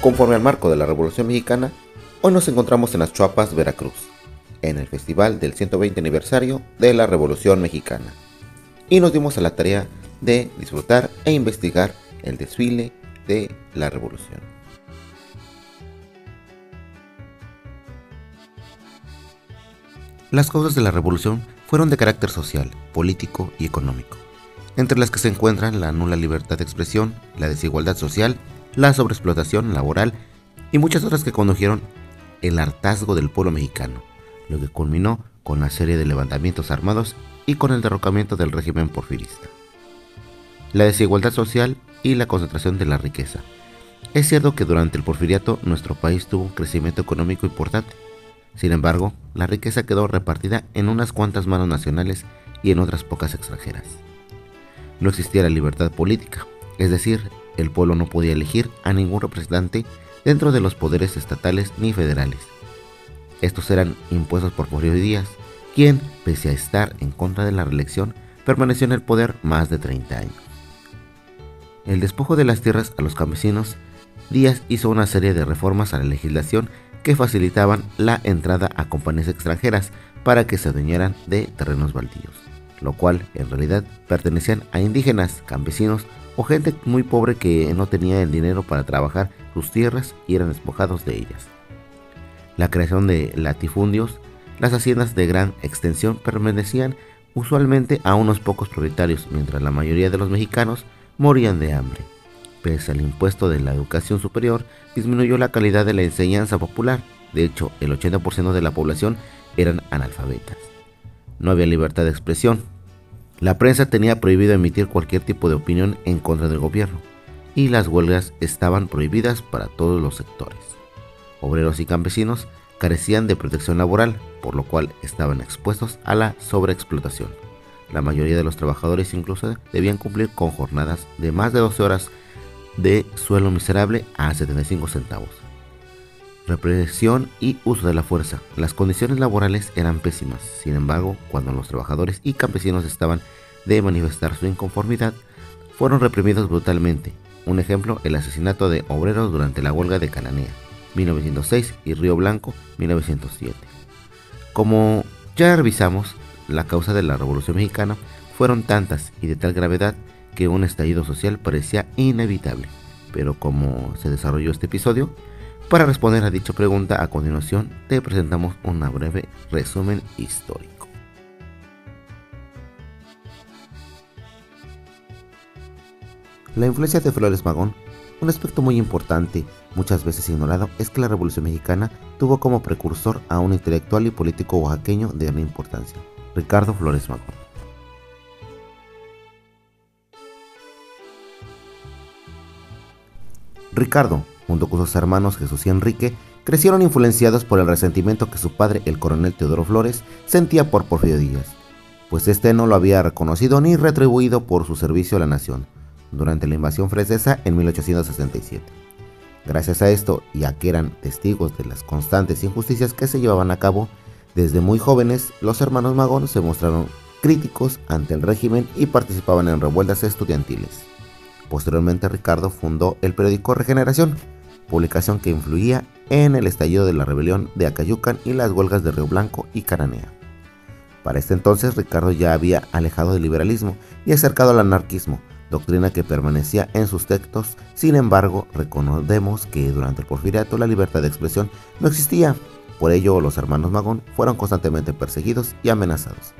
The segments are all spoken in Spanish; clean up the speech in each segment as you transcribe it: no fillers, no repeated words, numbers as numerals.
Conforme al marco de la Revolución Mexicana, hoy nos encontramos en Las Chuapas, Veracruz, en el festival del 120 aniversario de la Revolución Mexicana, y nos dimos a la tarea de disfrutar e investigar el desfile de la Revolución. Las causas de la Revolución fueron de carácter social, político y económico, entre las que se encuentran la nula libertad de expresión, la desigualdad social, la sobreexplotación laboral y muchas otras que condujeron el hartazgo del pueblo mexicano, lo que culminó con la serie de levantamientos armados y con el derrocamiento del régimen porfirista. La desigualdad social y la concentración de la riqueza. Es cierto que durante el porfiriato nuestro país tuvo un crecimiento económico importante. Sin embargo, la riqueza quedó repartida en unas cuantas manos nacionales y en otras pocas extranjeras. No existía la libertad política, es decir, el pueblo no podía elegir a ningún representante dentro de los poderes estatales ni federales. Estos eran impuestos por Porfirio Díaz, quien, pese a estar en contra de la reelección, permaneció en el poder más de 30 años. El despojo de las tierras a los campesinos, Díaz hizo una serie de reformas a la legislación que facilitaban la entrada a compañías extranjeras para que se adueñaran de terrenos baldíos, lo cual en realidad pertenecían a indígenas, campesinos o gente muy pobre que no tenía el dinero para trabajar sus tierras y eran despojados de ellas. La creación de latifundios, las haciendas de gran extensión permanecían usualmente a unos pocos propietarios, mientras la mayoría de los mexicanos morían de hambre. Pese al impuesto de la educación superior, disminuyó la calidad de la enseñanza popular. De hecho, el 80% de la población eran analfabetas. No había libertad de expresión. La prensa tenía prohibido emitir cualquier tipo de opinión en contra del gobierno, y las huelgas estaban prohibidas para todos los sectores. Obreros y campesinos carecían de protección laboral, por lo cual estaban expuestos a la sobreexplotación. La mayoría de los trabajadores incluso debían cumplir con jornadas de más de 12 horas de sueldo miserable a 75 centavos. Represión y uso de la fuerza. Las condiciones laborales eran pésimas. Sin embargo, cuando los trabajadores y campesinos estaban de manifestar su inconformidad, fueron reprimidos brutalmente. Un ejemplo, el asesinato de obreros durante la huelga de Cananea, 1906, y Río Blanco, 1907. Como ya revisamos, la causa de la Revolución Mexicana fueron tantas y de tal gravedad que un estallido social parecía inevitable. Pero como se desarrolló este episodio, para responder a dicha pregunta, a continuación te presentamos un breve resumen histórico. La influencia de Flores Magón. Un aspecto muy importante, muchas veces ignorado, es que la Revolución Mexicana tuvo como precursor a un intelectual y político oaxaqueño de gran importancia, Ricardo Flores Magón. Ricardo, junto con sus hermanos Jesús y Enrique, crecieron influenciados por el resentimiento que su padre, el coronel Teodoro Flores, sentía por Porfirio Díaz, pues este no lo había reconocido ni retribuido por su servicio a la nación durante la invasión francesa en 1867. Gracias a esto, y a que eran testigos de las constantes injusticias que se llevaban a cabo, desde muy jóvenes, los hermanos Magón se mostraron críticos ante el régimen y participaban en revueltas estudiantiles. Posteriormente, Ricardo fundó el periódico Regeneración, publicación que influía en el estallido de la rebelión de Acayucan y las huelgas de Río Blanco y Cananea. Para este entonces, Ricardo ya había alejado del liberalismo y acercado al anarquismo, doctrina que permanecía en sus textos. Sin embargo, recordemos que durante el porfiriato la libertad de expresión no existía. Por ello, los hermanos Magón fueron constantemente perseguidos y amenazados.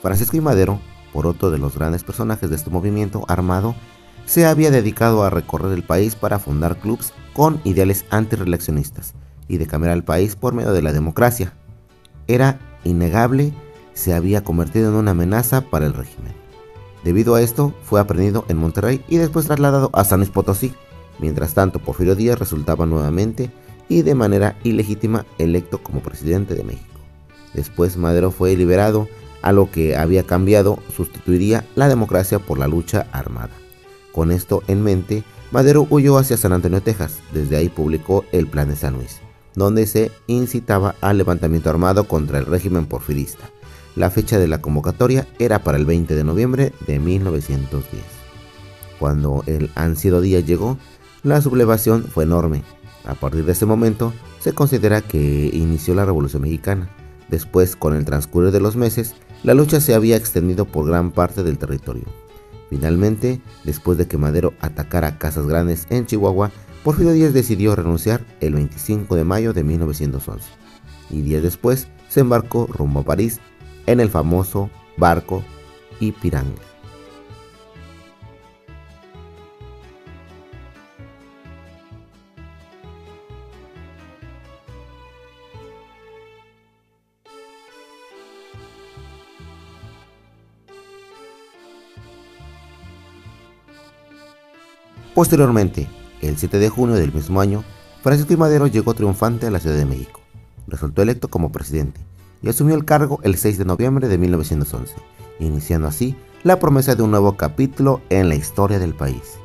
Francisco I. Madero, por otro de los grandes personajes de este movimiento armado, se había dedicado a recorrer el país para fundar clubes con ideales antirreeleccionistas y de cambiar al país por medio de la democracia. Era innegable, se había convertido en una amenaza para el régimen. Debido a esto, fue aprehendido en Monterrey y después trasladado a San Luis Potosí. Mientras tanto, Porfirio Díaz resultaba nuevamente y de manera ilegítima electo como presidente de México. Después Madero fue liberado, a lo que había cambiado sustituiría la democracia por la lucha armada. Con esto en mente, Madero huyó hacia San Antonio, Texas. Desde ahí publicó el Plan de San Luis, donde se incitaba al levantamiento armado contra el régimen porfirista. La fecha de la convocatoria era para el 20 de noviembre de 1910. Cuando el ansiado día llegó, la sublevación fue enorme. A partir de ese momento, se considera que inició la Revolución Mexicana. Después, con el transcurrir de los meses, la lucha se había extendido por gran parte del territorio. Finalmente, después de que Madero atacara Casas Grandes en Chihuahua, Porfirio Díaz decidió renunciar el 25 de mayo de 1911, y días después se embarcó rumbo a París en el famoso barco Ipiranga. Posteriormente, el 7 de junio del mismo año, Francisco I. Madero llegó triunfante a la Ciudad de México, resultó electo como presidente y asumió el cargo el 6 de noviembre de 1911, iniciando así la promesa de un nuevo capítulo en la historia del país.